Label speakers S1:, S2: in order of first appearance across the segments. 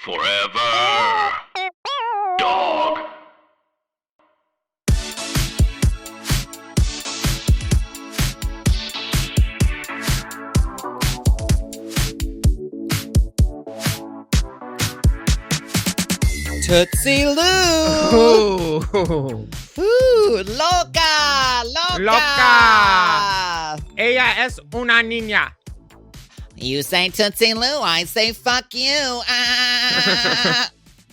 S1: Forever. Dog.
S2: Tootsie Lou! Ooh, loca!
S3: Loca! Ella es una niña.
S2: You say Tootsie Lou, I say fuck you.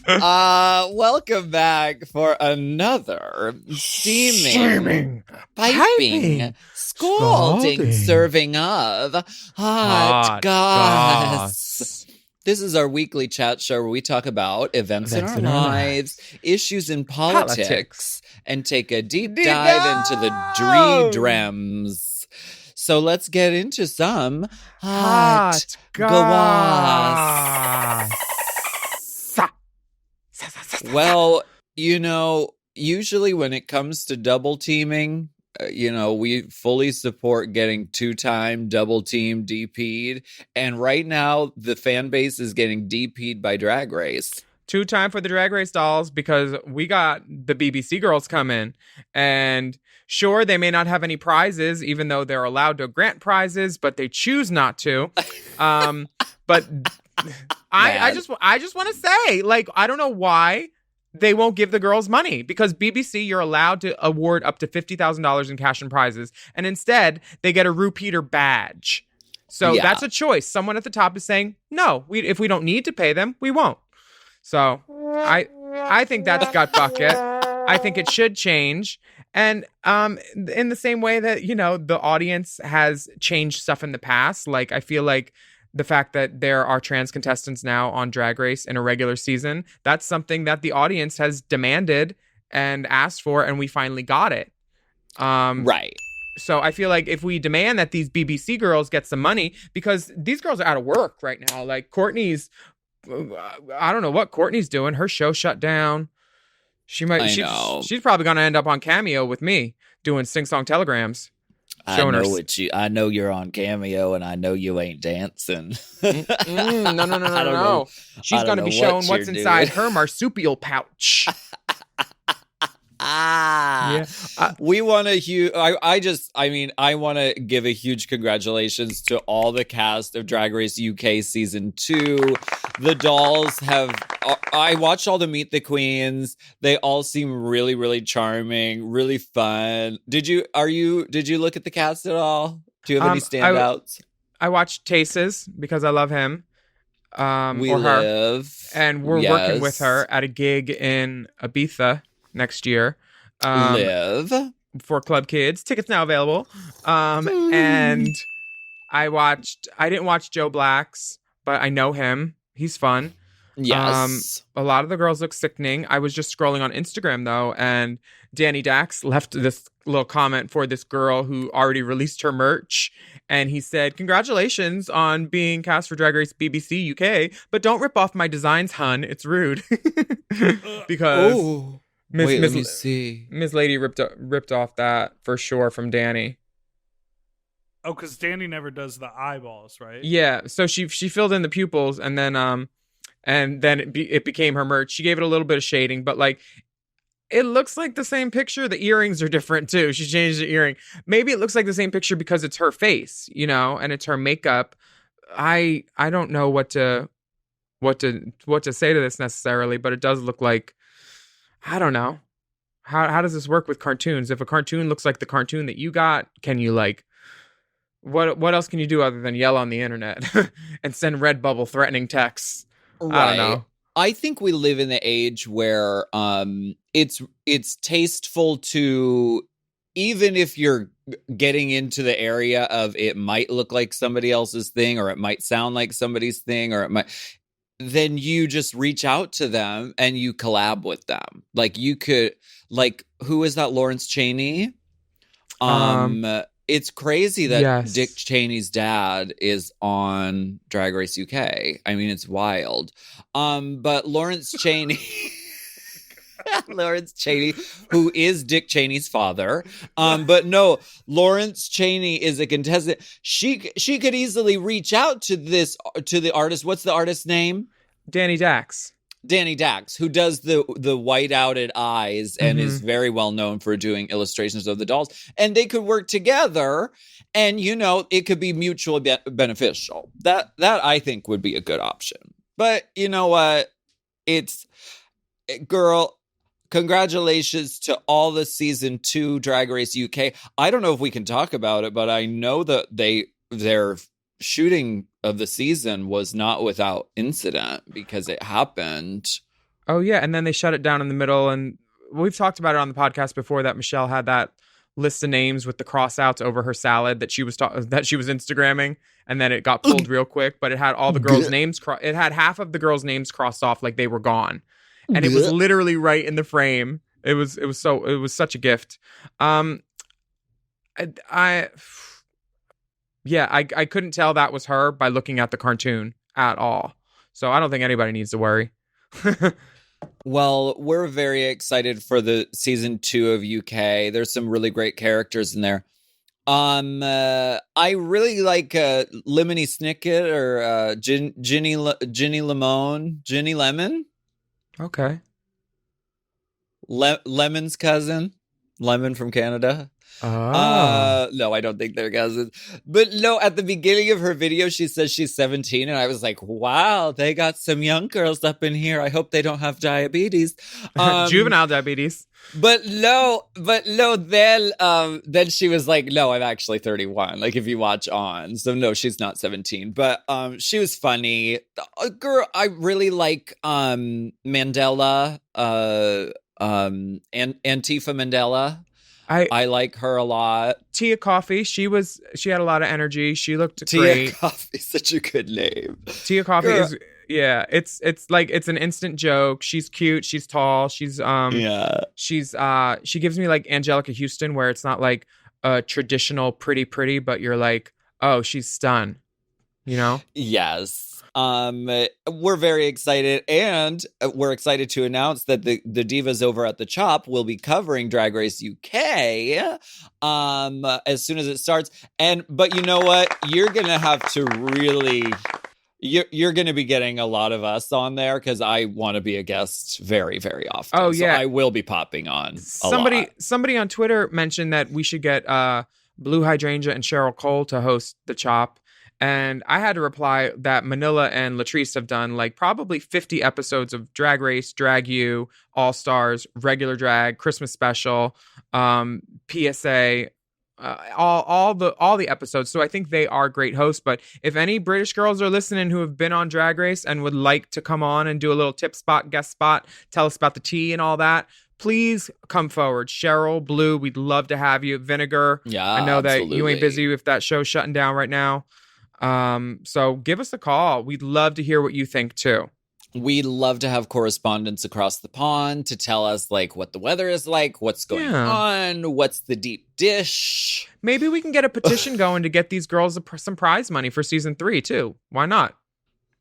S2: Welcome back for another steaming, piping, scalding serving of hot goss. This is our weekly chat show where we talk about events in our lives, issues in politics, and take a deep dive into the dreams. So let's get into some hot goss. Well, usually when it comes to double teaming, we fully support getting two-time double team DP'd. And right now, the fan base is getting DP'd by Drag Race.
S3: Two-time for the Drag Race dolls because we got the BBC girls coming. And sure, they may not have any prizes, even though they're allowed to grant prizes, but they choose not to. But I just want to say, I don't know why they won't give the girls money, because BBC, you're allowed to award up to $50,000 in cash and prizes. And instead, they get a repeater badge. So that's a choice. Someone at the top is saying, no, if we don't need to pay them, we won't. So I think that's gut bucket. I think it should change. And in the same way that, the audience has changed stuff in the past, I feel like the fact that there are trans contestants now on Drag Race in a regular season, that's something that the audience has demanded and asked for, and we finally got it.
S2: Right.
S3: So I feel like if we demand that these BBC girls get some money, because these girls are out of work right now. Courtney's, I don't know what Courtney's doing. Her show shut down. She's probably going to end up on Cameo with me doing sing-song telegrams.
S2: I know you're on Cameo, and I know you ain't dancing.
S3: No. She's going to be showing what's inside her marsupial pouch.
S2: We want I want to give a huge congratulations to all the cast of Drag Race UK season 2. The dolls I watched all the Meet the Queens. They all seem really, really charming, really fun. Did you look at the cast at all? Do you have any standouts?
S3: I watched Taces because I love him.
S2: We live.
S3: And we're working with her at a gig in Ibiza next year.
S2: Live
S3: for Club Kids. Tickets now available. And I didn't watch Joe Black's, but I know him. He's fun.
S2: Yes.
S3: A lot of the girls look sickening. I was just scrolling on Instagram though, and Danny Dax left this little comment for this girl who already released her merch. And he said, "Congratulations on being cast for Drag Race BBC UK, but don't rip off my designs, hun. It's rude." Because
S2: let me see.
S3: Miss Lady ripped off that for sure from Danny.
S4: Oh, because Danny never does the eyeballs, right?
S3: Yeah, so she filled in the pupils, and then it became her merch. She gave it a little bit of shading, but it looks like the same picture. The earrings are different too. She changed the earring. Maybe it looks like the same picture because it's her face, and it's her makeup. I don't know what to say to this necessarily, but it does look like, I don't know. How does this work with cartoons? If a cartoon looks like the cartoon that you got, can you what else can you do other than yell on the internet and send Redbubble threatening texts?
S2: Right.
S3: I don't know.
S2: I think we live in the age where it's tasteful to, even if you're getting into the area of it might look like somebody else's thing, or it might sound like somebody's thing, or it might, then you just reach out to them and you collab with them. You could, who is that? Lawrence Chaney? It's crazy that Dick Cheney's dad is on Drag Race UK. I mean, it's wild. But Lawrence Chaney, who is Dick Cheney's father. But no, Lawrence Chaney is a contestant. She could easily reach out to the artist. What's the artist's name?
S3: Danny Dax.
S2: Danny Dax, who does the white-outed eyes and is very well known for doing illustrations of the dolls. And they could work together, and, you know, it could be mutually beneficial. That I think would be a good option. But you know what? Girl, congratulations to all the season 2 Drag Race UK. I don't know if we can talk about it, but I know that their shooting of the season was not without incident because it happened.
S3: Oh yeah, and then they shut it down in the middle, and we've talked about it on the podcast before that Michelle had that list of names with the cross-outs over her salad that she was Instagramming, and then it got pulled real quick, but it had all the girls' names it had half of the girls' names crossed off like they were gone. And it was literally right in the frame. It was such a gift. I couldn't tell that was her by looking at the cartoon at all. So I don't think anybody needs to worry.
S2: Well, we're very excited for the season 2 of UK. There's some really great characters in there. I really like Lemony Snicket or Ginny Lemon.
S3: Okay.
S2: Lemon's cousin. Lemon from Canada.
S3: Oh.
S2: No, I don't think they're cousins. But no, at the beginning of her video, she says she's 17. And I was like, wow, they got some young girls up in here. I hope they don't have diabetes.
S3: Juvenile diabetes.
S2: But no, then she was like, no, I'm actually 31. Like if you watch on. So no, she's not 17. But she was funny. Girl, I really like Mandela, Antifa Mandela. I like her a lot.
S3: Tia Coffee, she had a lot of energy. She looked
S2: Tia
S3: great.
S2: Coffee, such a good name.
S3: Tia Coffee is it's like it's an instant joke. She's cute, she's tall, she gives me like Angelica Houston, where it's not like a traditional pretty, but you're like, oh, she's stunned. You know?
S2: Yes. We're very excited, and we're excited to announce that the divas over at the Chop will be covering Drag Race UK as soon as it starts. But you know what? You're gonna have to really. You're going to be getting a lot of us on there because I want to be a guest very, very often.
S3: Oh yeah,
S2: so I will be popping on.
S3: Somebody on Twitter mentioned that we should get Blue Hydrangea and Cheryl Cole to host the Chop. And I had to reply that Manila and Latrice have done like probably 50 episodes of Drag Race, Drag U, All Stars, Regular Drag, Christmas Special, PSA, all the episodes. So I think they are great hosts. But if any British girls are listening who have been on Drag Race and would like to come on and do a little tip spot, guest spot, tell us about the tea and all that, please come forward. Cheryl, Blue, we'd love to have you. Vinegar,
S2: yeah,
S3: I know
S2: absolutely.
S3: that you ain't busy if that show's shutting down right now. So give us a call. We'd love to hear what you think too.
S2: We'd love to have correspondents across the pond to tell us like what the weather is like, what's going on, what's the deep dish.
S3: Maybe we can get a petition going to get these girls some prize money for season 3 too. Why not?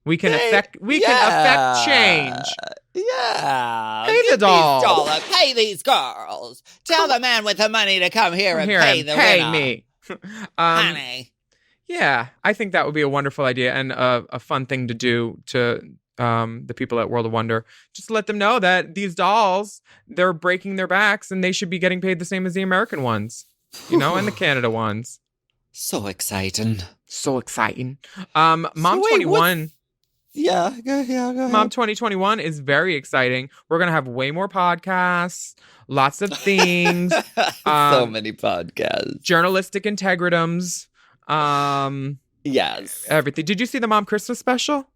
S3: We can affect change.
S2: Yeah.
S3: Pay the dolls.
S2: Pay these girls. Tell the man with the money to come here and pay the winner.
S3: Me.
S2: Honey.
S3: Yeah, I think that would be a wonderful idea and a fun thing to do to the people at World of Wonder. Just let them know that these dolls, they're breaking their backs and they should be getting paid the same as the American ones, you know, and the Canada ones.
S2: So exciting.
S3: Mom 21.
S2: Yeah, go ahead.
S3: Mom 2021 is very exciting. We're going to have way more podcasts, lots of things.
S2: So many podcasts.
S3: Journalistic integritums.
S2: Yes.
S3: Everything. Did you see the Mom Christmas special?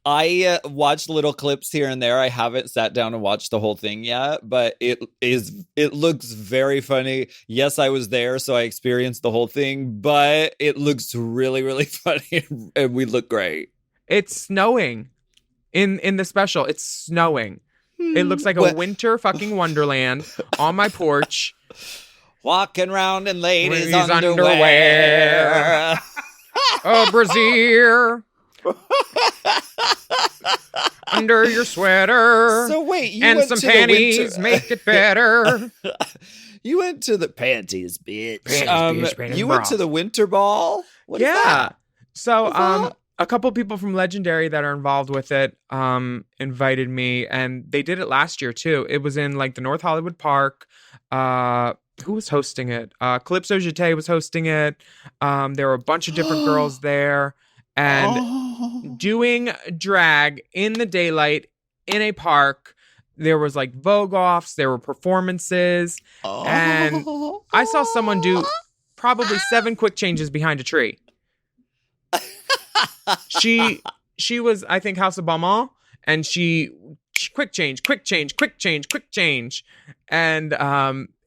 S2: I watched little clips here and there. I haven't sat down and watched the whole thing yet, but it looks very funny. Yes, I was there, so I experienced the whole thing, but it looks really, really funny and we look great.
S3: It's snowing in the special. It's snowing. It looks like a winter fucking wonderland on my porch.
S2: Walking around in ladies' underwear.
S3: Oh, brassiere. Under your sweater.
S2: So wait, you
S3: and
S2: went
S3: some
S2: to
S3: panties
S2: the
S3: make it better.
S2: You went to the panties, bitch.
S3: Panties,
S2: You went to the winter ball? What is that?
S3: So a couple people from Legendary that are involved with it invited me, and they did it last year too. It was in like the North Hollywood Park. Who was hosting it? Calypso Jete was hosting it. There were a bunch of different girls there, and doing drag in the daylight in a park. There was like Vogue offs, there were performances, and I saw someone do probably 7 quick changes behind a tree. She was, I think, House of Balmain, and she quick change. And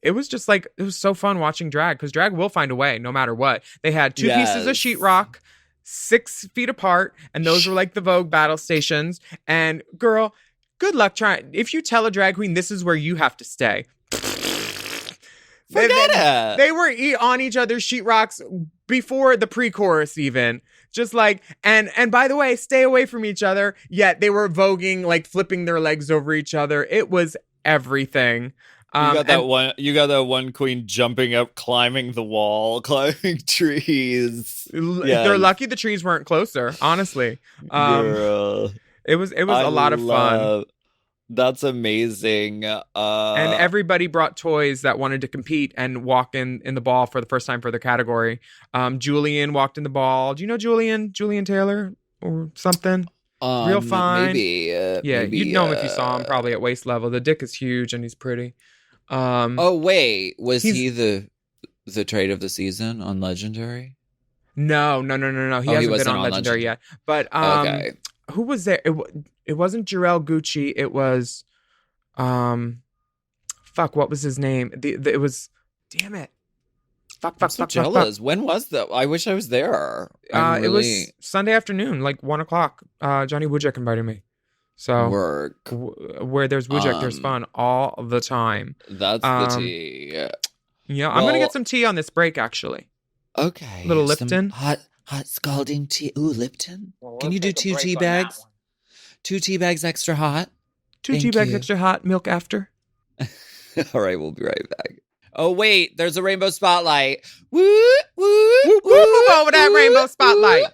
S3: it was just like, it was so fun watching drag, because drag will find a way no matter what. They had 2 pieces of sheetrock 6 feet apart, and those were like the Vogue battle stations. And girl, good luck trying. If you tell a drag queen this is where you have to stay,
S2: Forget it.
S3: They were on each other's sheetrocks before the pre-chorus even. Just like, and by the way, stay away from each other. Yet they were voguing, like flipping their legs over each other. It was everything.
S2: You got that one queen jumping up, climbing the wall, climbing trees.
S3: They're lucky the trees weren't closer, honestly.
S2: Girl.
S3: It was a lot of fun.
S2: That's amazing.
S3: And everybody brought toys that wanted to compete and walk in the ball for the first time for their category. Julian walked in the ball. Do you know Julian Taylor or something? Real fine.
S2: Maybe.
S3: Maybe, you'd know him if you saw him, probably at waist level. The dick is huge and he's pretty.
S2: Wait, was he the trade of the season on Legendary?
S3: No. He hasn't been on Legendary yet. But
S2: okay.
S3: Who was there? It wasn't Jarrell Gucci. It was, what was his name? It was, damn it.
S2: I'm so jealous. When was that? I wish I was there.
S3: It was Sunday afternoon, like 1:00. Johnny Wujek invited me. So where there's Wujek, there's fun all the time.
S2: That's the tea.
S3: Yeah, I'm gonna get some tea on this break, actually.
S2: Okay.
S3: Little Lipton.
S2: Hot scalding tea. Ooh, Lipton. Can you do 2 tea bags? 2 tea bags extra hot.
S3: 2 tea bags extra hot. Milk after.
S2: All right, we'll be right back. Oh wait, there's a rainbow spotlight. Woo, woo,
S3: woo, woo, over that rainbow spotlight.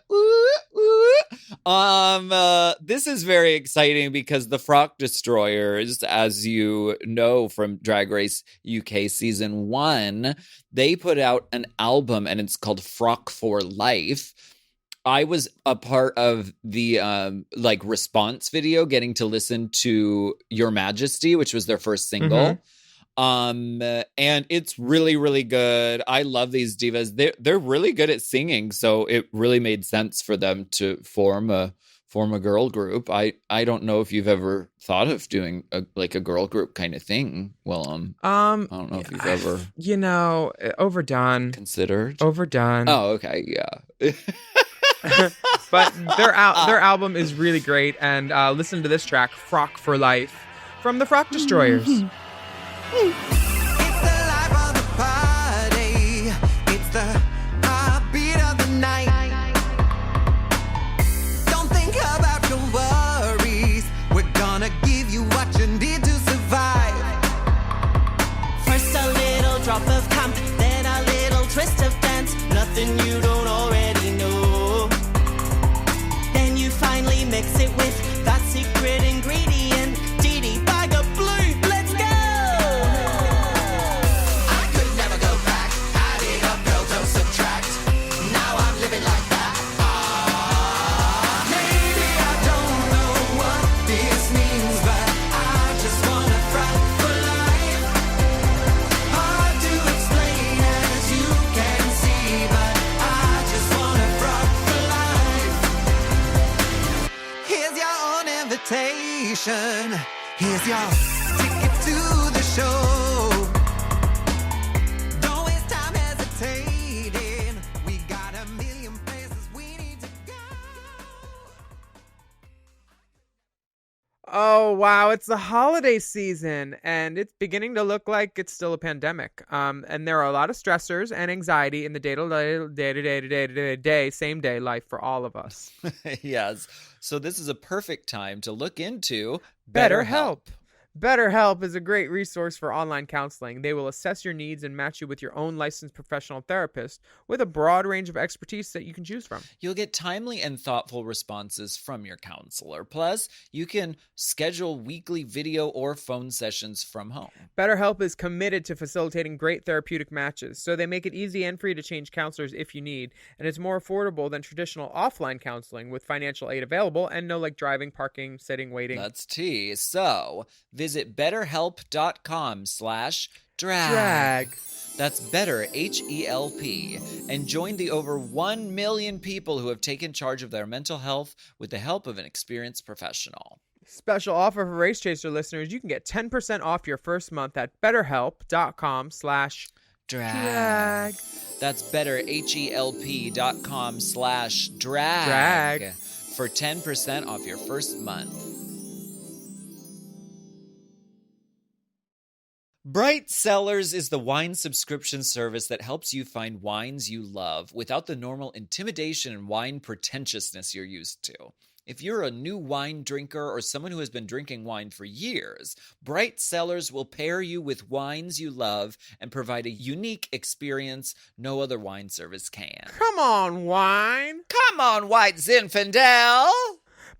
S2: This is very exciting because the Frock Destroyers, as you know from Drag Race UK season 1, they put out an album and it's called Frock for Life. I was a part of the response video, getting to listen to Your Majesty, which was their first single.
S3: Mm-hmm.
S2: And it's really, really good. I love these divas. They're really good at singing, so it really made sense for them to form a girl group. I don't know if you've ever thought of doing a girl group kind of thing, Willam. I don't know if you've ever,
S3: overdone,
S2: considered.
S3: Overdone.
S2: Oh, okay, yeah.
S3: But their album is really great, and listen to this track, Frock for Life, from the Frock Destroyers.
S5: It's the life of the party. It's the heartbeat of the night. Don't think about your worries. We're gonna give you what you need to survive.
S6: First a little drop of camp, then a little twist of dance. Nothing you don't already know. Then you finally mix it with that secret ingredient. Dee bag of blue. Let's go.
S5: Here's your ticket to the show. Don't waste time hesitating. We got a million places we need to go.
S3: Oh, wow. It's the holiday season, and it's beginning to look like it's still a pandemic. And there are a lot of stressors and anxiety in the day-to-day, same-day life for all of us.
S2: Yes. So this is a perfect time to look into
S3: BetterHelp. BetterHelp is a great resource for online counseling. They will assess your needs and match you with your own licensed professional therapist with a broad range of expertise that you can choose from.
S2: You'll get timely and thoughtful responses from your counselor. Plus, you can schedule weekly video or phone sessions from home.
S3: BetterHelp is committed to facilitating great therapeutic matches, so they make it easy and free to change counselors if you need, and it's more affordable than traditional offline counseling with financial aid available and no driving, parking, sitting, waiting.
S2: That's tea. So, visit betterhelp.com/drag. That's better, H-E-L-P. And join the over 1 million people who have taken charge of their mental health with the help of an experienced professional.
S3: Special offer for Race Chaser listeners. You can get 10% off your first month at betterhelp.com/drag.
S2: That's better, HELP.com/drag.
S3: Drag.
S2: For 10% off your first month. Bright Cellars is the wine subscription service that helps you find wines you love without the normal intimidation and wine pretentiousness you're used to. If you're a new wine drinker or someone who has been drinking wine for years, Bright Cellars will pair you with wines you love and provide a unique experience no other wine service can.
S3: Come on, wine.
S2: Come on, White Zinfandel!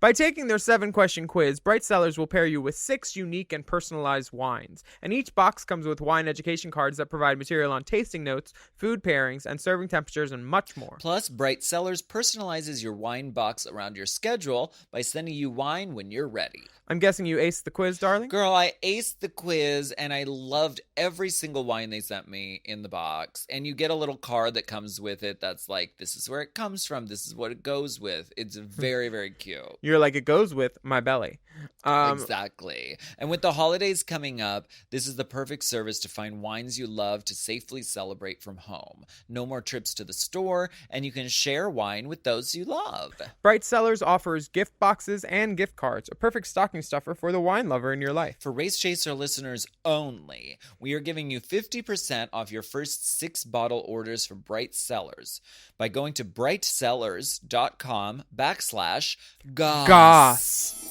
S3: By taking their 7-question quiz, Bright Cellars will pair you with 6 unique and personalized wines. And each box comes with wine education cards that provide material on tasting notes, food pairings, and serving temperatures, and much more.
S2: Plus, Bright Cellars personalizes your wine box around your schedule by sending you wine when you're ready.
S3: I'm guessing you aced the quiz, darling?
S2: Girl, I aced the quiz, and I loved every single wine they sent me in the box. And you get a little card that comes with it that's like, this is where it comes from, this is what it goes with. It's very, very cute.
S3: You're like, it goes with my belly.
S2: Exactly. And with the holidays coming up, this is the perfect service to find wines you love to safely celebrate from home. No more trips to the store, and you can share wine with those you love.
S3: Bright Cellars offers gift boxes and gift cards, a perfect stocking stuffer for the wine lover in your life.
S2: For Race Chaser listeners only, we are giving you 50% off your first 6 bottle orders from Bright Cellars by going to brightcellars.com/Goss.
S3: Goss.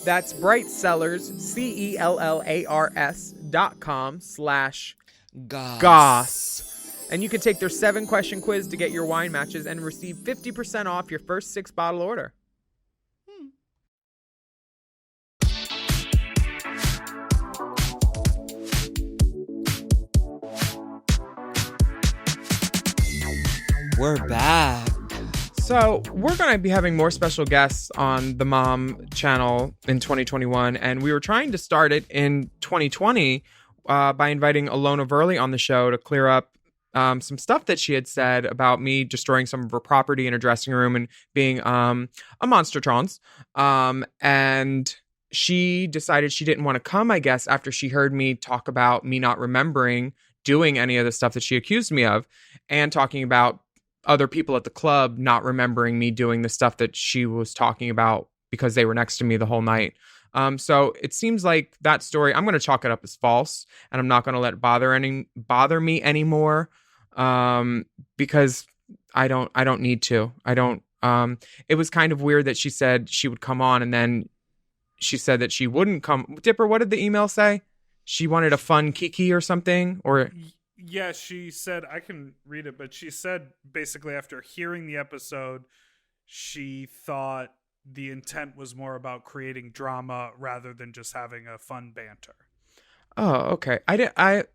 S3: That's Bright Cellars, CELLARS.com/Goss. And you can take their 7-question quiz to get your wine matches and receive 50% off your first 6 bottle order.
S2: We're back.
S3: So we're going to be having more special guests on the Mom channel in 2021, and we were trying to start it in 2020 by inviting Alona Verley on the show to clear up some stuff that she had said about me destroying some of her property in her dressing room and being a monster trans. And she decided she didn't want to come, I guess, after she heard me talk about me not remembering doing any of the stuff that she accused me of, and talking about other people at the club not remembering me doing the stuff that she was talking about because they were next to me the whole night. So it seems like that story, I'm going to chalk it up as false, and I'm not going to let it bother me anymore, because I don't need to. It was kind of weird that she said she would come on, and then she said that she wouldn't come. Dipper, what did the email say? She wanted a fun kiki or something, or...
S4: Yeah, she said, I can read it, but she said basically after hearing the episode, she thought the intent was more about creating drama rather than just having a fun banter.
S3: Oh, okay. I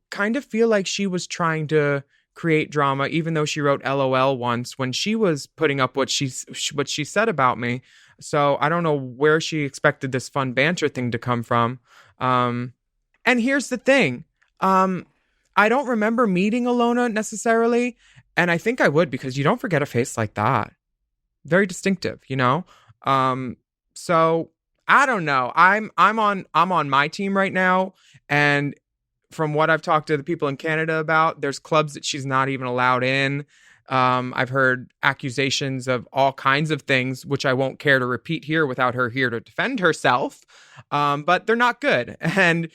S3: kind of feel like she was trying to create drama, even though she wrote LOL once when she was putting up what she said about me. So I don't know where she expected this fun banter thing to come from. And here's the thing. I don't remember meeting Alona necessarily, and I think I would, because you don't forget a face like that. Very distinctive, you know? So I don't know. I'm on my team right now, and from what I've talked to the people in Canada about, there's clubs that she's not even allowed in. I've heard accusations of all kinds of things, which I won't care to repeat here without her here to defend herself. But they're not good. And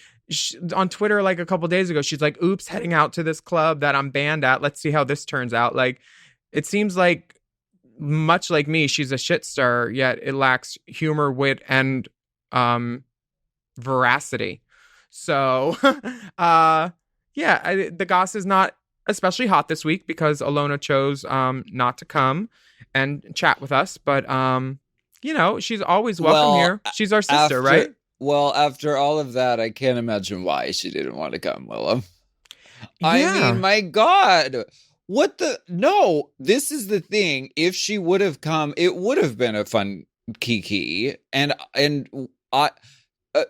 S3: on Twitter, like a couple days ago, she's like, oops, heading out to this club that I'm banned at. Let's see how this turns out. Like, it seems like, much like me, she's a shit star, yet it lacks humor, wit, and veracity. So, the Goss is not especially hot this week because Alona chose not to come and chat with us. But, she's always welcome here. She's our sister, right?
S2: Well, after all of that, I can't imagine why she didn't want to come, Willam.
S3: Yeah.
S2: I mean, my God. What the? No, this is the thing. If she would have come, it would have been a fun Kiki. And I...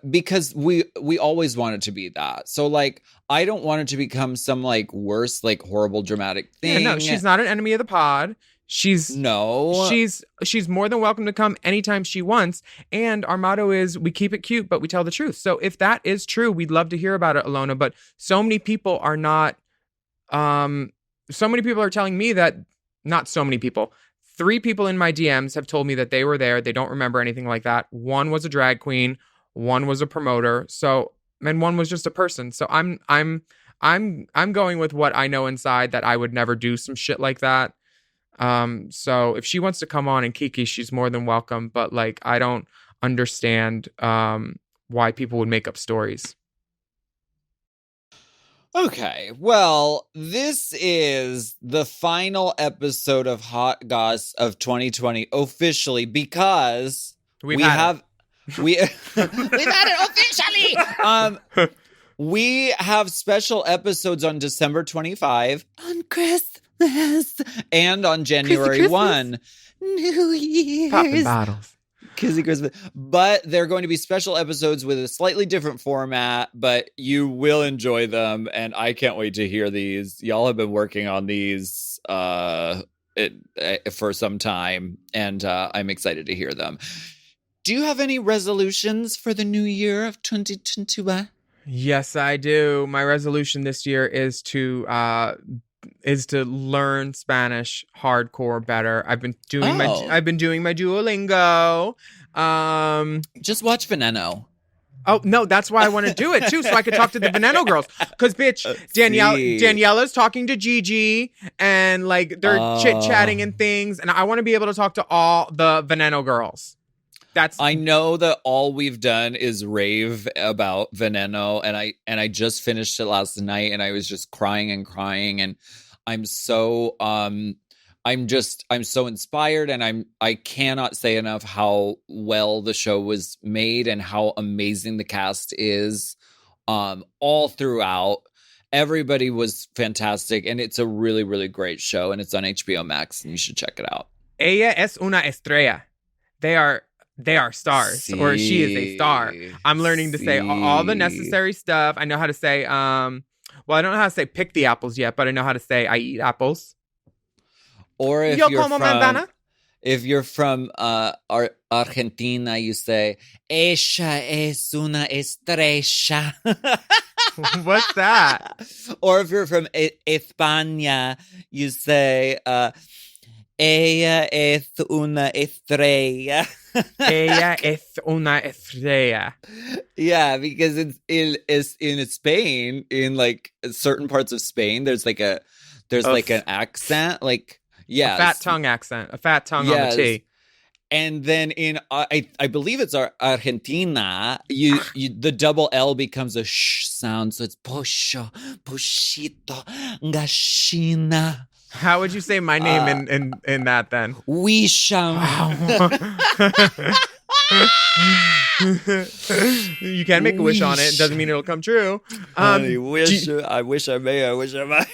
S2: because we always want it to be that. So, like, I don't want it to become some, like, worse, like, horrible, dramatic thing.
S3: Yeah, no, she's not an enemy of the pod. She's more than welcome to come anytime she wants. And our motto is we keep it cute, but we tell the truth. So if that is true, we'd love to hear about it, Alona. But so many people are not, so many people are telling me that, not so many people, 3 people in my DMs have told me that they were there. They don't remember anything like that. 1 was a drag queen. 1 was a promoter. So, and 1 was just a person. So I'm going with what I know inside, that I would never do some shit like that. So if she wants to come on and Kiki, she's more than welcome. But, like, I don't understand why people would make up stories.
S2: Okay, well, this is the final episode of Hot Goss of 2020 officially, because we've had it officially. We have special episodes on December 25, on Christmas, and on January 1, New Year's.
S3: Popping bottles.
S2: Kissy Christmas. But they're going to be special episodes with a slightly different format, but you will enjoy them, and I can't wait to hear these. Y'all have been working on these for some time, and I'm excited to hear them. Do you have any resolutions for the new year of 2021?
S3: Yes, I do. My resolution this year is to learn Spanish hardcore better. I've been doing my Duolingo.
S2: Just watch Veneno.
S3: Oh no, that's why I want to do it too, so I could talk to the Veneno girls. Because bitch, Daniela's talking to Gigi, and like they're chit chatting and things, and I want to be able to talk to all the Veneno girls. I know that all we've done is rave about Veneno, and I just finished it last night, and I was just crying, and I'm so inspired, and I cannot say enough how well the show was made and how amazing the cast is, all throughout. Everybody was fantastic, and it's a really, really great show, and it's on HBO Max, and you should check it out. Ella es una estrella. They are stars, or she is a star. I'm learning to say all the necessary stuff. I know how to say, I don't know how to say pick the apples yet, but I know how to say I eat apples.
S2: Or if you're from Argentina, you say, ella es una estrella.
S3: What's that?
S2: Or if you're from España, you say, ella es una estrella.
S3: Ella es una estrella.
S2: Yeah, because it's in Spain, in like certain parts of Spain, there's like an accent, like
S3: a fat tongue accent, a fat tongue on the T.
S2: And then in I believe it's Argentina, the double L becomes a sh sound, so it's pocho, pochito, gallina.
S3: How would you say my name in that then?
S2: Wisham.
S3: You can make a wish on it. Doesn't mean it'll come true.
S2: I wish I may. I wish I might.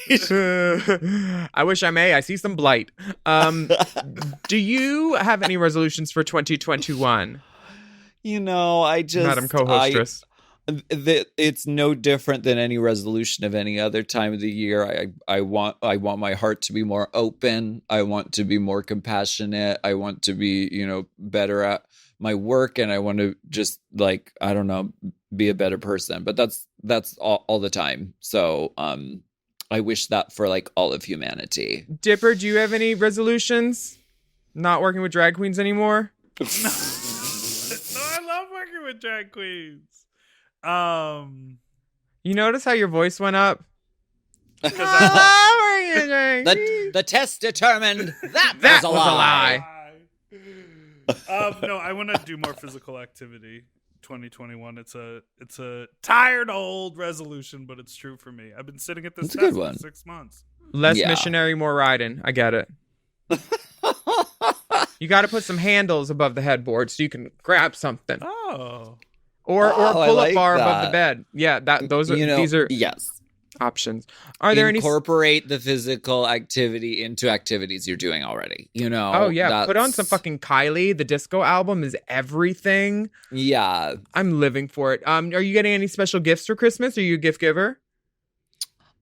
S3: I wish I may. I see some blight. Do you have any resolutions for 2021?
S2: Madam
S3: co-hostess.
S2: It's no different than any resolution of any other time of the year. I want my heart to be more open. I want to be more compassionate. I want to be, better at my work, and I want to just be a better person. But that's all the time. So I wish that for like all of humanity.
S3: Dipper, do you have any resolutions? Not working with drag queens anymore?
S4: No, I love working with drag queens.
S3: You notice how your voice went up?
S2: The test determined that was a lie.
S4: No, I want to do more physical activity. 2021. It's a tired old resolution, but it's true for me. I've been sitting at this
S2: It's a good
S4: desk
S2: one.
S4: for 6 months.
S3: Less
S2: Yeah.
S3: missionary, more riding. I get it. You got to put some handles above the headboard so you can grab something,
S4: Oh.
S3: or
S2: Oh, I
S3: pull-up
S2: like
S3: bar above
S2: that.
S3: the bed. Yeah, those are these are
S2: yes.
S3: options. Are there any?
S2: Incorporate the physical activity into activities you're doing already.
S3: Oh yeah, put on some
S2: that's-
S3: fucking Kylie. The disco album is everything.
S2: Yeah.
S3: I'm living for it. Are you getting any special gifts for Christmas? Are you a gift giver?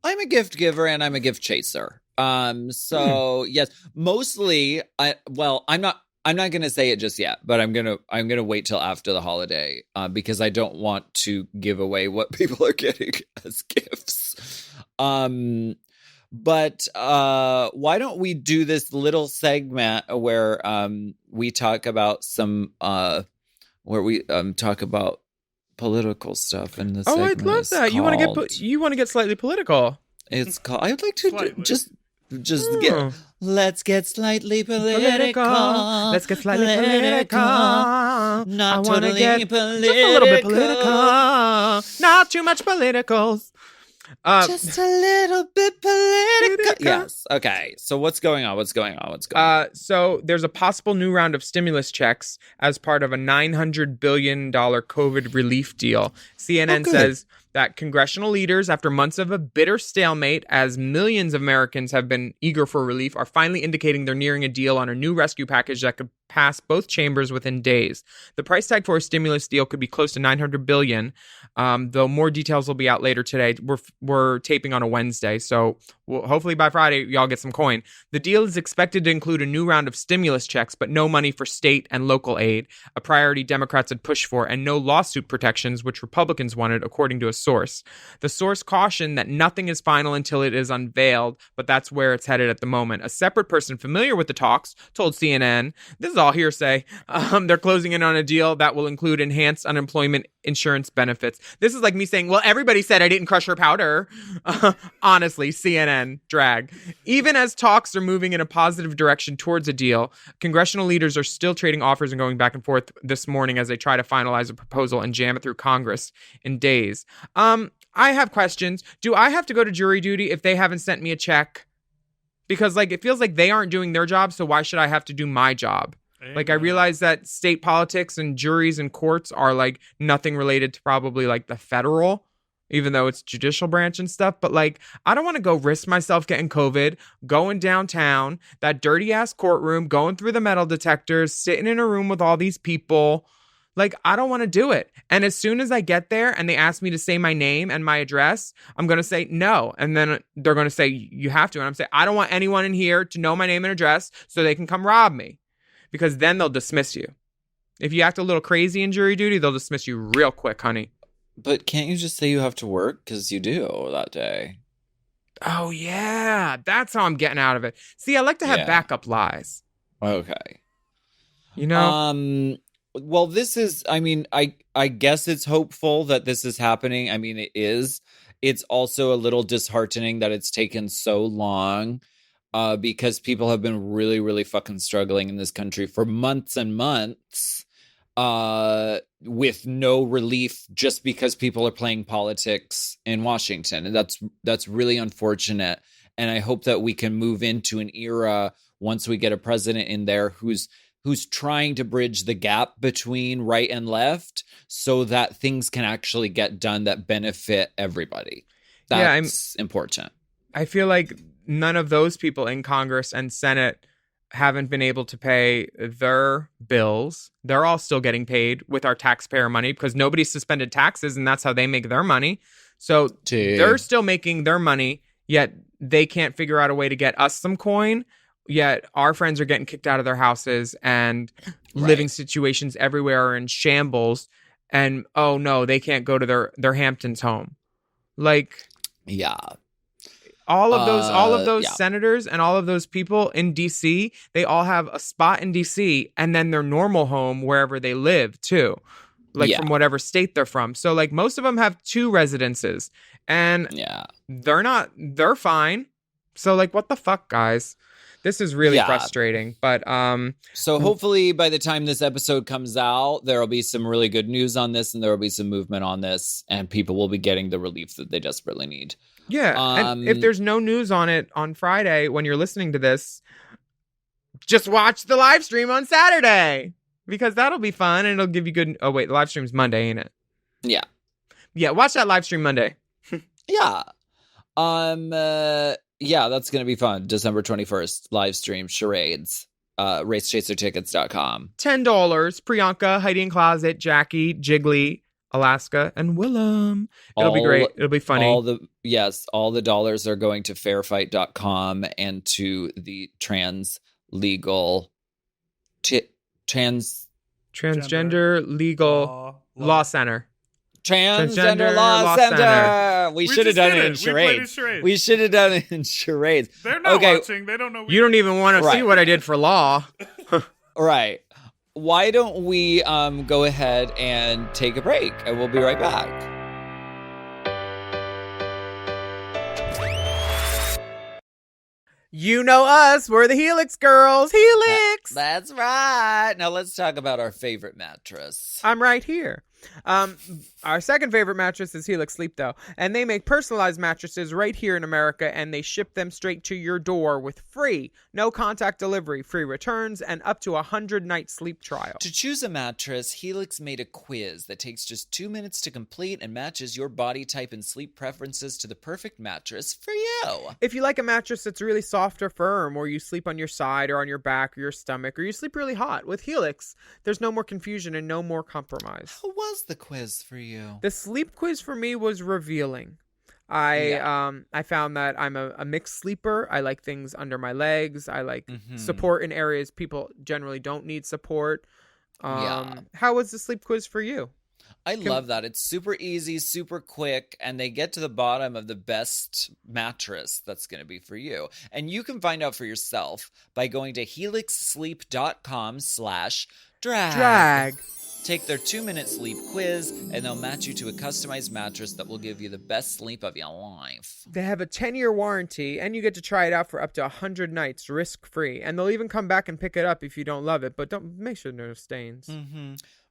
S2: I'm a gift giver and I'm a gift chaser. So yes, mostly I'm not going to say it just yet, but I'm going to wait till after the holiday because I don't want to give away what people are getting as gifts. But why don't we do this little segment where we talk about some where we talk about political stuff in this.
S3: Oh, I'd love that. You want to get slightly political.
S2: It's called. I'd like to
S4: Slightly.
S2: just
S3: Oh.
S2: get. Let's get slightly political.
S3: Let's get slightly political. I
S2: Not
S3: wanna
S2: totally
S3: get
S2: political.
S3: just a little bit political. Not too much politicals.
S2: Just a little bit political. Yes. Okay. So what's going on?
S3: So there's a possible new round of stimulus checks as part of a $900 billion COVID relief deal. CNN
S2: good.
S3: says that congressional leaders, after months of a bitter stalemate, as millions of Americans have been eager for relief, are finally indicating they're nearing a deal on a new rescue package that could pass both chambers within days. The price tag for a stimulus deal could be close to $900 billion, though more details will be out later today. We're taping on a Wednesday, so hopefully by Friday y'all get some coin. The deal is expected to include a new round of stimulus checks, but no money for state and local aid, a priority Democrats had pushed for, and no lawsuit protections, which Republicans wanted, according to a source. The source cautioned that nothing is final until it is unveiled, but that's where it's headed at the moment. A separate person familiar with the talks told CNN, this is all hearsay, they're closing in on a deal that will include enhanced unemployment insurance benefits. This is like me saying, well, everybody said I didn't crush her powder. Honestly, CNN drag. Even as talks are moving in a positive direction towards a deal, congressional leaders are still trading offers and going back and forth this morning as they try to finalize a proposal and jam it through Congress in days. I have questions. Do I have to go to jury duty if they haven't sent me a check? Because it feels like they aren't doing their job, so why should I have to do my job? I realize that state politics and juries and courts are nothing related to probably the federal, even though it's judicial branch and stuff. But I don't want to go risk myself getting COVID, going downtown, that dirty ass courtroom, going through the metal detectors, sitting in a room with all these people. I don't want to do it. And as soon as I get there and they ask me to say my name and my address, I'm going to say no. And then they're going to say, you have to. And I'm saying, I don't want anyone in here to know my name and address so they can come rob me. Because then they'll dismiss you. If you act a little crazy in jury duty, they'll dismiss you real quick, honey.
S2: But can't you just say you have to work? Because you do that day.
S3: Oh, yeah. That's how I'm getting out of it. See, I like to have
S2: Yeah.
S3: backup lies.
S2: Okay.
S3: You know?
S2: Well, this is, I guess it's hopeful that this is happening. It is. It's also a little disheartening that it's taken so long because people have been really, really fucking struggling in this country for months and months with no relief just because people are playing politics in Washington. And that's really unfortunate. And I hope that we can move into an era once we get a president in there who's trying to bridge the gap between right and left so that things can actually get done that benefit everybody. That's important.
S3: I feel like none of those people in Congress and Senate haven't been able to pay their bills. They're all still getting paid with our taxpayer money because nobody suspended taxes and that's how they make their money. So they're still making their money, yet they can't figure out a way to get us some coin. Yet our friends are getting kicked out of their houses and living situations everywhere are in shambles. And, oh no, they can't go to their Hamptons home.
S2: Yeah.
S3: All of those senators and all of those people in DC, they all have a spot in DC and then their normal home wherever they live too. From whatever state they're from. So most of them have 2 residences and they're fine. So what the fuck, guys? This is really
S2: Yeah.
S3: frustrating. But
S2: So hopefully by the time this episode comes out, there will be some really good news on this and there will be some movement on this and people will be getting the relief that they desperately need.
S3: yeah, and if there's no news on it on Friday when you're listening to this, just watch the live stream on Saturday because that'll be fun and it'll give you good. Oh wait, the live stream's Monday, ain't it?
S2: Yeah.
S3: Yeah, watch that live stream Monday.
S2: Yeah. Yeah, that's going to be fun. December 21st, live stream, charades, racechasertickets.com.
S3: $10. Priyanka, Heidi in Closet, Jackie, Jiggly, Alaska, and Willam. It'll be great. It'll be funny.
S2: All the dollars are going to fairfight.com and to the transgender
S3: legal law center.
S2: Transgender Law Center. We should have done it in charades. We should have done it in charades.
S4: They're not watching. They don't know.
S3: You don't even want to see what I did for law.
S2: Right. Why don't we go ahead and take a break and we'll be right back.
S3: You know us. We're the Helix girls. Helix.
S2: That's right. Now let's talk about our favorite mattress.
S3: I'm right here. Our second favorite mattress is Helix Sleep, though, and they make personalized mattresses right here in America, and they ship them straight to your door with free, no contact delivery, free returns, and up to 100-night sleep trial.
S2: To choose a mattress, Helix made a quiz that takes just 2 minutes to complete and matches your body type and sleep preferences to the perfect mattress for you.
S3: If you like a mattress that's really soft or firm, or you sleep on your side or on your back or your stomach, or you sleep really hot, with Helix, there's no more confusion and no more compromise.
S2: How was the quiz for you?
S3: The sleep quiz for me was revealing. I found that I'm a mixed sleeper. I like things under my legs. I like support in areas people generally don't need support. How was the sleep quiz for you?
S2: I love that. It's super easy, super quick, and they get to the bottom of the best mattress that's going to be for you. And you can find out for yourself by going to helixsleep.com/drag. Take their 2-minute sleep quiz, and they'll match you to a customized mattress that will give you the best sleep of your life.
S3: They have a 10-year warranty, and you get to try it out for up to 100 nights, risk-free. And they'll even come back and pick it up if you don't love it, but don't make sure there are no stains.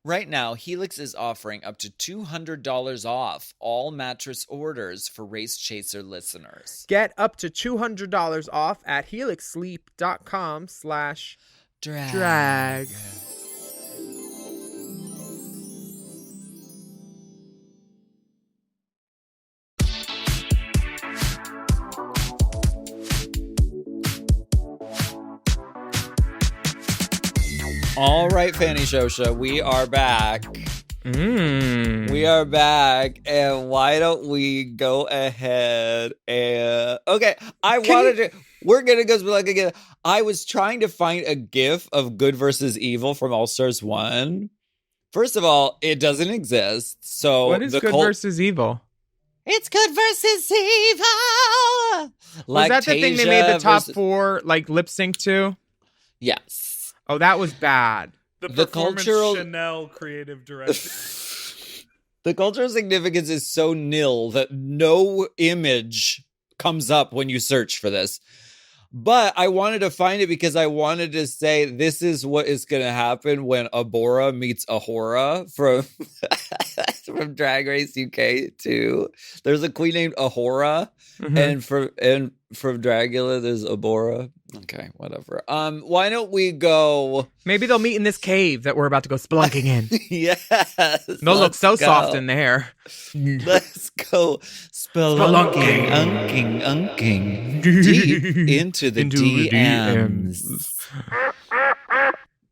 S2: Right now, Helix is offering up to $200 off all mattress orders for Race Chaser listeners.
S3: Get up to $200 off at helixsleep.com/drag.
S2: All right, Fanny Shosha, we are back. We are back, and why don't we go ahead and... Okay, we're gonna go like again. I was trying to find a GIF of Good versus Evil from All Stars 1. First of all, it doesn't exist. So
S3: what is Good versus Evil?
S2: It's Good versus Evil.
S3: Was that the thing they made the top 4 like lip sync to?
S2: Yes.
S3: Oh, that was bad.
S4: The cultural Chanel creative director.
S2: The cultural significance is so nil that no image comes up when you search for this. But I wanted to find it because I wanted to say this is what is going to happen when Abora meets Ahura from from Drag Race UK too. There's a queen named Ahura, and from Dragula there's Abora. Okay, whatever. Why don't we go?
S3: Maybe they'll meet in this cave that we're about to go spelunking in.
S2: Yes,
S3: they'll look so soft in there.
S2: Let's go spelunking, unking, deep into the DMs.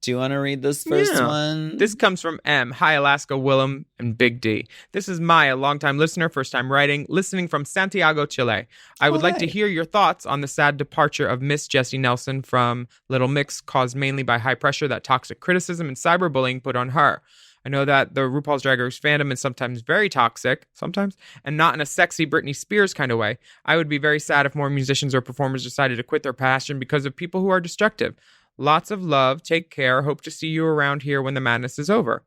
S2: Do you want to read this first one?
S3: This comes from M. Hi, Alaska, Willam, and Big D. This is Maya, longtime listener, first time writing, listening from Santiago, Chile. I would like to hear your thoughts on the sad departure of Miss Jessie Nelson from Little Mix, caused mainly by high pressure that toxic criticism and cyberbullying put on her. I know that the RuPaul's Drag Race fandom is sometimes very toxic, and not in a sexy Britney Spears kind of way. I would be very sad if more musicians or performers decided to quit their passion because of people who are destructive. Lots of love. Take care. Hope to see you around here when the madness is over.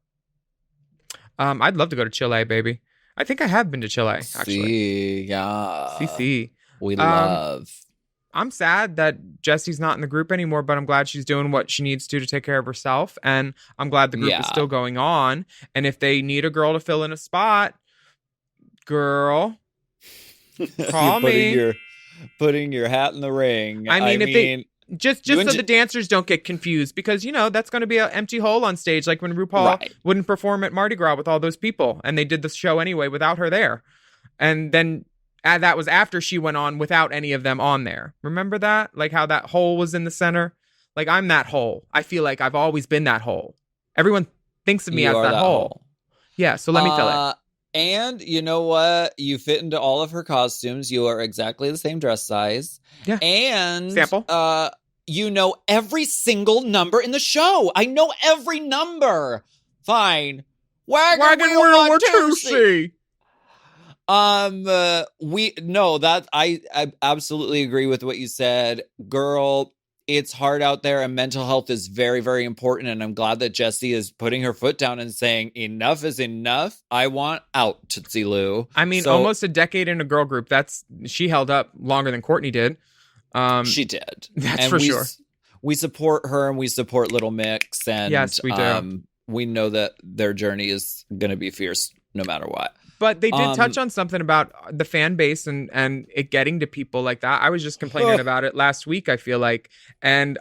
S3: I'd love to go to Chile, baby. I think I have been to Chile, actually.
S2: Yeah.
S3: CC.
S2: We love.
S3: I'm sad that Jesse's not in the group anymore, but I'm glad she's doing what she needs to take care of herself. And I'm glad the group is still going on. And if they need a girl to fill in a spot, girl, call me.
S2: Putting your hat in the ring.
S3: I mean, just so the dancers don't get confused, because, you know, that's going to be an empty hole on stage. Like when RuPaul wouldn't perform at Mardi Gras with all those people, and they did the show anyway without her there. And then that was after she went on without any of them on there. Remember that? Like how that hole was in the center? Like, I'm that hole. I feel like I've always been that hole. Everyone thinks of me as that hole. Yeah, so let me fill it.
S2: And you know what? You fit into all of her costumes. You are exactly the same dress size.
S3: Yeah.
S2: And
S3: sample.
S2: You know every single number in the show. I know every number. Fine. Wagon wheel 1, 2, 3. I absolutely agree with what you said, girl. It's hard out there, and mental health is very, very important. And I'm glad that Jessie is putting her foot down and saying, enough is enough. I want out, Tootsie Lou.
S3: I mean, almost a decade in a girl group. She held up longer than Courtney did.
S2: She did.
S3: That's for sure.
S2: We support her, and we support Little Mix. And
S3: yes, we do.
S2: We know that their journey is going to be fierce no matter what.
S3: But they did touch on something about the fan base and it getting to people like that. I was just complaining about it last week, I feel like. And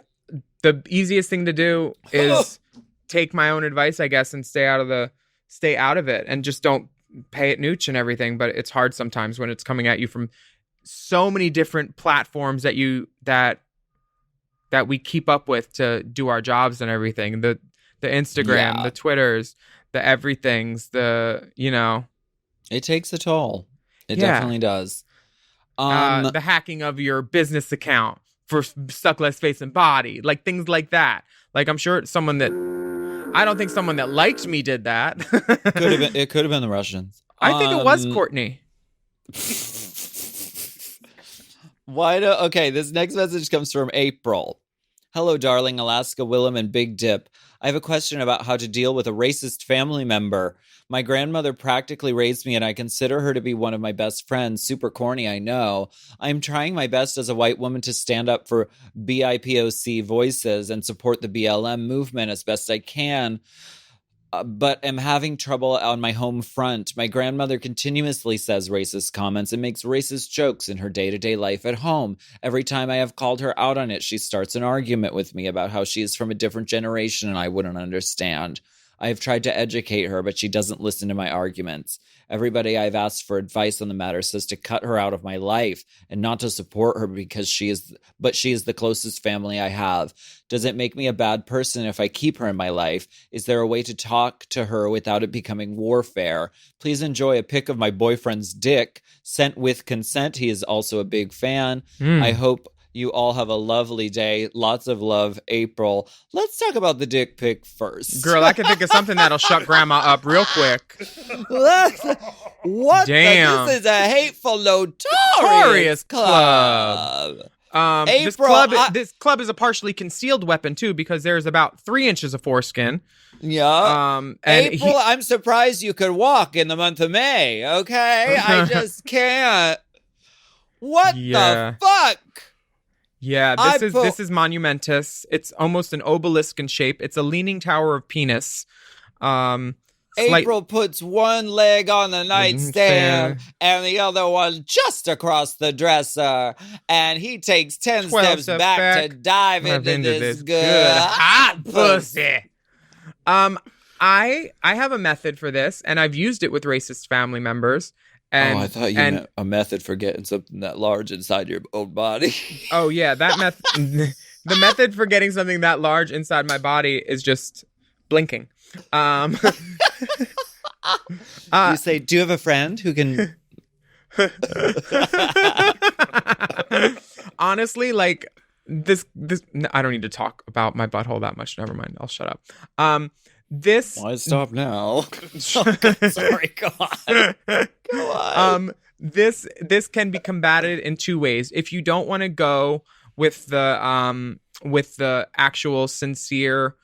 S3: the easiest thing to do is take my own advice, I guess, and stay out of it and just don't pay it nooch and everything. But it's hard sometimes when it's coming at you from so many different platforms that we keep up with to do our jobs and everything. The Instagram, the Twitters, the everythings, It takes a toll. It definitely does.
S2: The
S3: hacking of your business account for Suck Less Face and Body, like things like that. Like, I'm sure I don't think someone that liked me did that.
S2: It could have been the Russians.
S3: I think it was Courtney.
S2: Okay, this next message comes from April. Hello, darling, Alaska, Willam, and Big Dip. I have a question about how to deal with a racist family member. My grandmother practically raised me, and I consider her to be one of my best friends. Super corny, I know. I'm trying my best as a white woman to stand up for BIPOC voices and support the BLM movement as best I can, but am having trouble on my home front. My grandmother continuously says racist comments and makes racist jokes in her day-to-day life at home. Every time I have called her out on it, she starts an argument with me about how she is from a different generation and I wouldn't understand. I have tried to educate her, but she doesn't listen to my arguments. Everybody I've asked for advice on the matter says to cut her out of my life and not to support her because she is the closest family I have. Does it make me a bad person if I keep her in my life? Is there a way to talk to her without it becoming warfare? Please enjoy a pic of my boyfriend's dick sent with consent. He is also a big fan. I hope you all have a lovely day. Lots of love, April. Let's talk about the dick pic first.
S3: Girl, I can think of something that'll shut grandma up real quick.
S2: What?
S3: Damn.
S2: This is a hateful, notorious club.
S3: April, this club is a partially concealed weapon, too, because there's about 3 inches of foreskin.
S2: Yeah. April, I'm surprised you could walk in the month of May, okay? I just can't. What the fuck?
S3: Yeah, this is monumentous. It's almost an obelisk in shape. It's a leaning tower of penis.
S2: April puts one leg on the nightstand and the other one just across the dresser, and he takes 10 steps back to dive into this good hot pussy.
S3: I have a method for this, and I've used it with racist family members.
S2: I thought you meant a method for getting something that large inside your own body.
S3: Oh, yeah, that method. The method for getting something that large inside my body is just blinking. You
S2: say, do you have a friend who can...
S3: Honestly, like, this I don't need to talk about my butthole that much. Never mind. I'll shut up.
S2: Why stop now? Sorry, go on. Go on.
S3: This can be combated in 2 ways. If you don't want to go with the actual sincere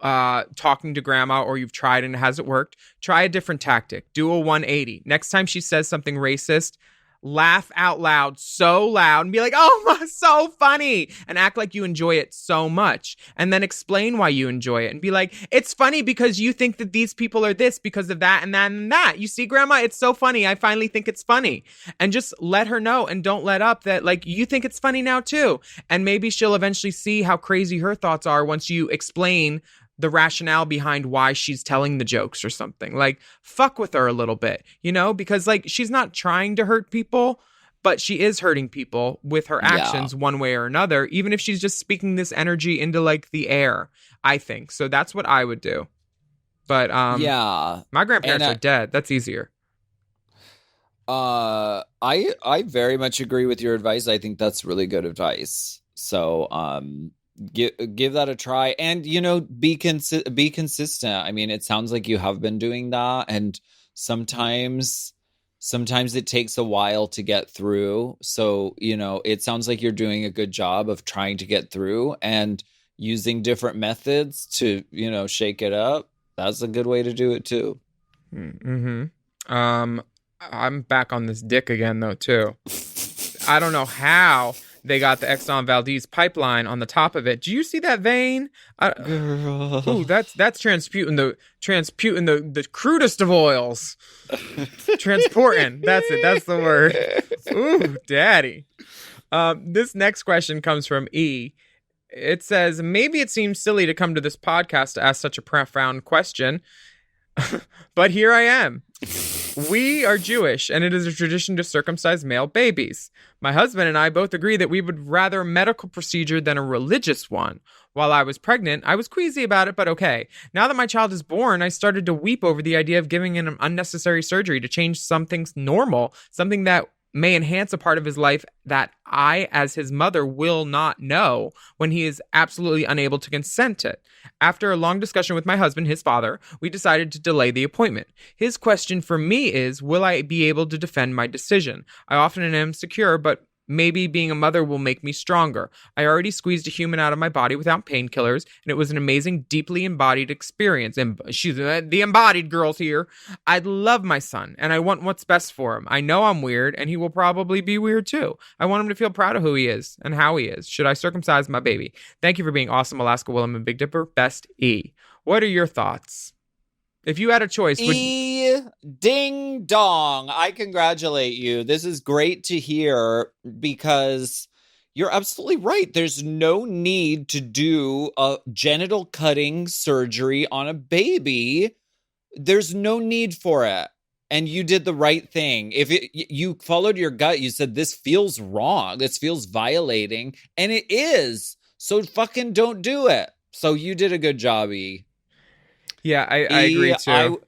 S3: talking to grandma, or you've tried and it hasn't worked, try a different tactic. Do a 180. Next time she says something racist, laugh out loud so loud and be like, oh my, so funny, and act like you enjoy it so much, and then explain why you enjoy it and be like, it's funny because you think that these people are this because of that and that and that. You see, Grandma, it's so funny. I finally think it's funny. And just let her know and don't let up that like you think it's funny now too. And maybe she'll eventually see how crazy her thoughts are once you explain the rationale behind why she's telling the jokes or something. Like, fuck with her a little bit, you know, because like she's not trying to hurt people, but she is hurting people with her actions one way or another, even if she's just speaking this energy into like the air, I think. So that's what I would do. But my grandparents are dead. That's easier.
S2: I very much agree with your advice. I think that's really good advice. So give that a try, and you know, be consistent. I mean, it sounds like you have been doing that, and sometimes it takes a while to get through. So, you know, it sounds like you're doing a good job of trying to get through and using different methods to, you know, shake it up. That's a good way to do it too.
S3: Mm-hmm. I'm back on this dick again though too. I don't know how they got the Exxon Valdez pipeline on the top of it. Do you see that vein? Ooh, that's transputing the crudest of oils. Transporting. That's it. That's the word. Ooh, daddy. This next question comes from E. It says, maybe it seems silly to come to this podcast to ask such a profound question, but here I am. We are Jewish, and it is a tradition to circumcise male babies. My husband and I both agree that we would rather a medical procedure than a religious one. While I was pregnant, I was queasy about it, but okay. Now that my child is born, I started to weep over the idea of giving him an unnecessary surgery to change something normal, something that may enhance a part of his life that I, as his mother, will not know when he is absolutely unable to consent to it. After a long discussion with my husband, his father, we decided to delay the appointment. His question for me is, will I be able to defend my decision? I often am insecure, but maybe being a mother will make me stronger. I already squeezed a human out of my body without painkillers, and it was an amazing, deeply embodied experience. And she's the embodied girls here. I love my son, and I want what's best for him. I know I'm weird, and he will probably be weird too. I want him to feel proud of who he is and how he is. Should I circumcise my baby? Thank you for being awesome, Alaska, Willam, and Big Dipper. Best E. What are your thoughts? If you had a choice,
S2: ding dong. I congratulate you. This is great to hear because you're absolutely right. There's no need to do a genital cutting surgery on a baby. There's no need for it. And you did the right thing. If you followed your gut, you said this feels wrong. This feels violating. And it is. So fucking don't do it. So you did a good job, E.
S3: Yeah, I agree too.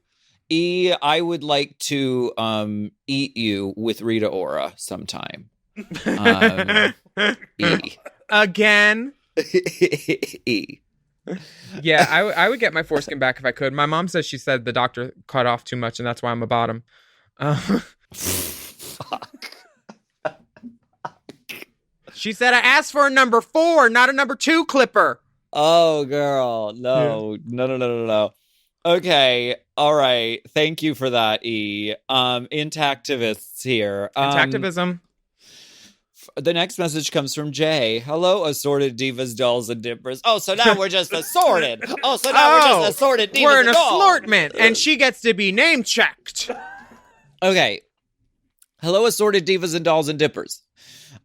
S2: I would like to eat you with Rita Ora sometime. E.
S3: Again?
S2: E.
S3: Yeah, I would get my foreskin back if I could. My mom says she said the doctor cut off too much and that's why I'm a bottom.
S2: Fuck.
S3: She said I asked for a number 4, not a number 2 clipper.
S2: Oh, girl. No. No. Okay. All right. Thank you for that, E. Intactivists here.
S3: Intactivism.
S2: The next message comes from Jay. Hello, assorted divas, dolls, and dippers. Oh, so now we're just assorted. We're just assorted divas.
S3: We're an
S2: and dolls.
S3: assortment, and she gets to be name checked.
S2: Okay. Hello, assorted divas and dolls and dippers.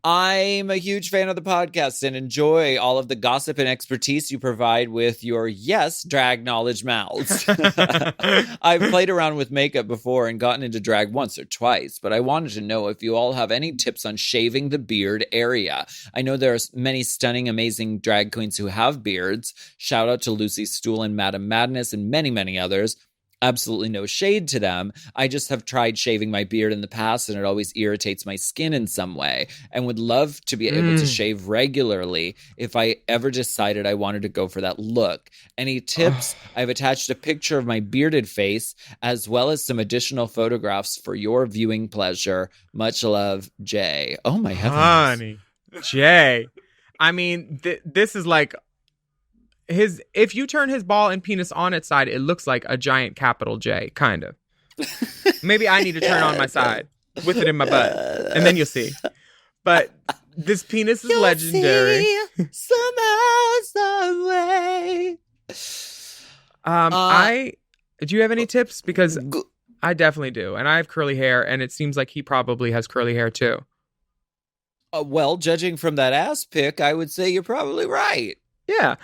S2: I'm a huge fan of the podcast and enjoy all of the gossip and expertise you provide with your, yes, drag knowledge mouths. I've played around with makeup before and gotten into drag once or twice, but I wanted to know if you all have any tips on shaving the beard area. I know there are many stunning, amazing drag queens who have beards. Shout out to Lucy Stool and Madame Madness and many, many others. Absolutely no shade to them. I just have tried shaving my beard in the past and it always irritates my skin in some way and would love to be able to shave regularly if I ever decided I wanted to go for that look. Any tips? I've attached a picture of my bearded face as well as some additional photographs for your viewing pleasure. Much love, Jay. Oh my heavens.
S3: Honey, Jay. I mean, this is like... if you turn his ball and penis on its side, it looks like a giant capital J, kind of. Maybe I need to turn on my side with it in my butt. and then you'll see. But this penis is legendary.
S2: Somehow, some way.
S3: Do you have any tips? Because I definitely do, and I have curly hair, and it seems like he probably has curly hair too.
S2: Well, judging from that ass pic, I would say you're probably right.
S3: Yeah.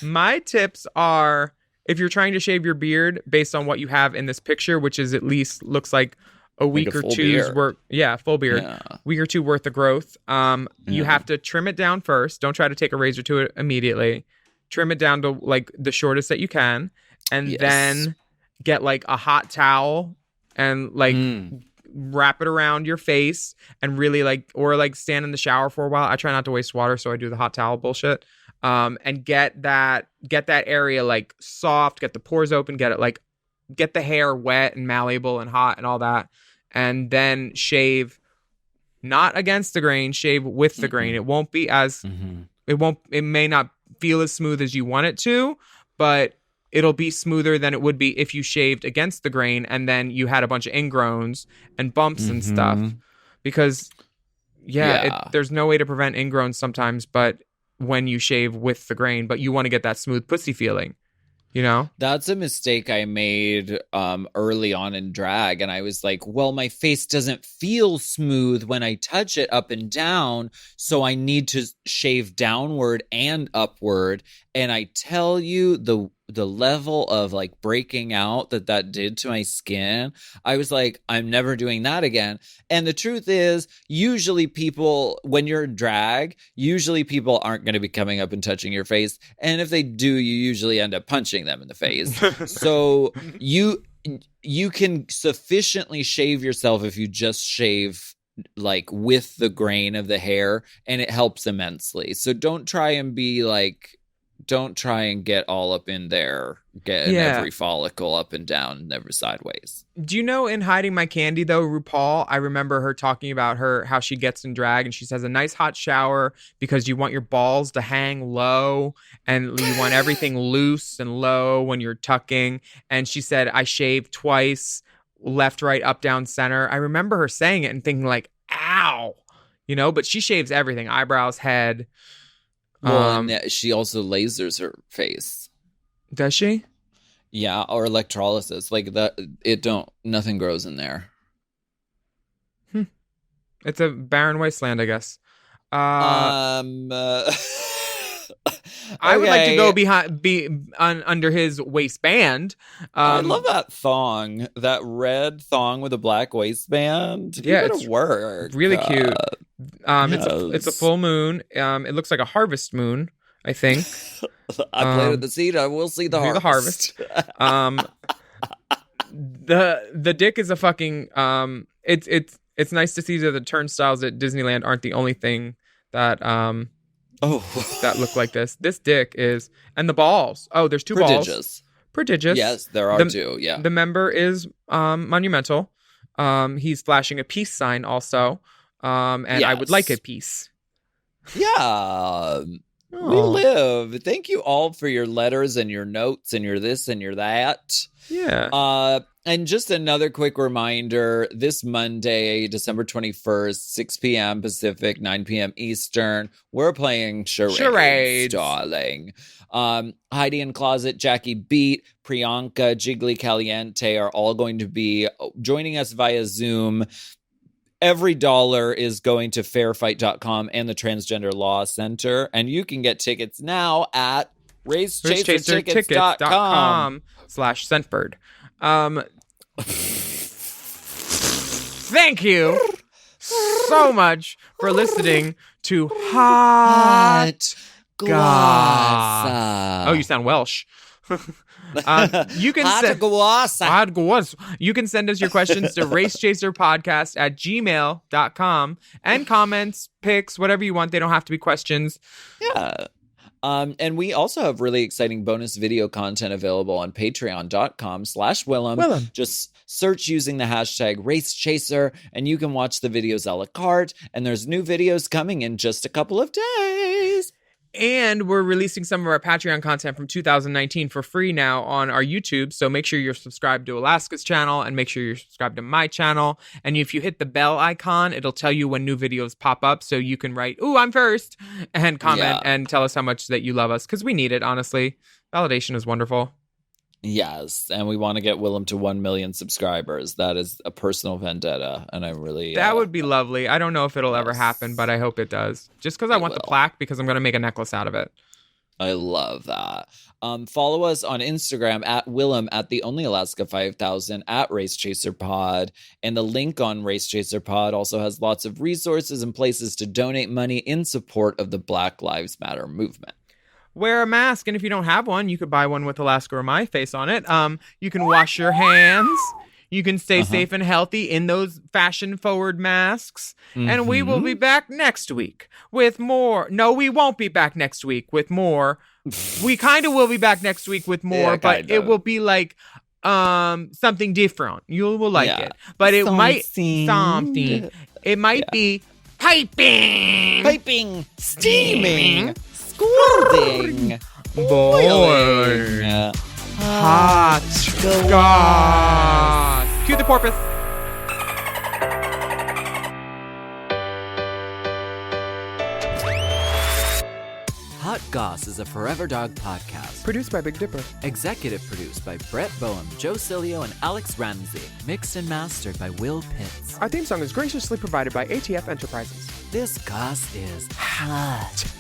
S3: My tips are, if you're trying to shave your beard based on what you have in this picture, which is at least looks like a week or two's worth. Yeah, full beard.
S2: Yeah.
S3: Week or two worth of growth. You have to trim it down first. Don't try to take a razor to it immediately. Trim it down to like the shortest that you can, and then get like a hot towel and like wrap it around your face and really like, or like stand in the shower for a while. I try not to waste water, so I do the hot towel bullshit. And get that area like soft, get the pores open, get the hair wet and malleable and hot and all that. And then shave not against the grain, shave with the grain. It won't be as, it may not feel as smooth as you want it to, but it'll be smoother than it would be if you shaved against the grain and then you had a bunch of ingrowns and bumps and stuff. Because there's no way to prevent ingrowns sometimes, but when you shave with the grain, but you want to get that smooth pussy feeling, you know?
S2: That's a mistake I made early on in drag. And I was like, well, my face doesn't feel smooth when I touch it up and down. So I need to shave downward and upward. And I tell you, the level of like breaking out that did to my skin, I was like, I'm never doing that again. And the truth is, usually people, when you're in drag, usually people aren't going to be coming up and touching your face. And if they do, you usually end up punching them in the face. So you can sufficiently shave yourself if you just shave like with the grain of the hair, and it helps immensely. So don't try and get all up in there, getting every follicle up and down and never sideways.
S3: Do you know in Hiding My Candy, though, RuPaul, I remember her talking about how she gets in drag, and she says a nice hot shower because you want your balls to hang low and you want everything loose and low when you're tucking. And she said, I shave twice, left, right, up, down, center. I remember her saying it and thinking like, ow, you know, but she shaves everything, eyebrows, head.
S2: Well, and she also lasers her face.
S3: Does she?
S2: Yeah, or electrolysis. Like that, nothing grows in there.
S3: It's a barren wasteland, I guess. I would like to go under his waistband.
S2: I love that thong, that red thong with a black waistband.
S3: Yeah,
S2: it's work.
S3: Really cute. It's a full moon. It looks like a harvest moon, I think.
S2: I planted the seed. I will see the harvest.
S3: The dick is a fucking. It's nice to see that the turnstiles at Disneyland aren't the only thing that that look like this. This dick is, and the balls. Oh, there's two balls. Prodigious.
S2: Yes, there are two. Yeah.
S3: The member is monumental. He's flashing a peace sign also. And yes. I would like a piece.
S2: Yeah. We live. Thank you all for your letters and your notes and your this and your that.
S3: Yeah.
S2: And just another quick reminder, this Monday, December 21st, 6 p.m. Pacific, 9 p.m. Eastern, we're playing Charades, darling. Heidi in Closet, Jackie Beat, Priyanka, Jiggly Caliente are all going to be joining us via Zoom. Every dollar is going to fairfight.com and the Transgender Law Center. And you can get tickets now at racechasertickets.com/Scentbird. Thank you so much for listening to Hot Goss. Oh, you sound Welsh. You can send us your questions to racechaserpodcast@gmail.com and comments, pics, whatever you want. They don't have to be questions. Yeah. And we also have really exciting bonus video content available on patreon.com/Willam. Just search using the hashtag RaceChaser and you can watch the videos a la carte. And there's new videos coming in just a couple of days.
S3: And we're releasing some of our Patreon content from 2019 for free now on our YouTube. So make sure you're subscribed to Alaska's channel and make sure you're subscribed to my channel. And if you hit the bell icon, it'll tell you when new videos pop up. So you can write, "Ooh, I'm first," and comment and tell us how much that you love us, because we need it, honestly. Validation is wonderful.
S2: Yes, and we want to get Willam to 1 million subscribers. That is a personal vendetta, and I really...
S3: That would be lovely. I don't know if it'll ever happen, but I hope it does. Just because I want the plaque, because I'm going to make a necklace out of it.
S2: I love that. Follow us on Instagram at Willam, at the Only Alaska 5000, at Race Chaser Pod. And the link on Race Chaser Pod also has lots of resources and places to donate money in support of the Black Lives Matter movement.
S3: Wear a mask, and if you don't have one, you could buy one with Alaska or my face on it. You can wash your hands. You can stay safe and healthy in those fashion-forward masks. And we will be back next week with more. No, we won't be back next week with more. We kind of will be back next week with more, but it will be like something different. You will like it. But it might something. It might be piping, steaming, scalding, boiling, hot, goss. Cue the porpoise.
S2: Hot Goss is a Forever Dog podcast.
S3: Produced by Big Dipper.
S2: Executive produced by Brett Boehm, Joe Cilio, and Alex Ramsey. Mixed and mastered by Will Pitts.
S3: Our theme song is graciously provided by ATF Enterprises.
S2: This Goss is hot.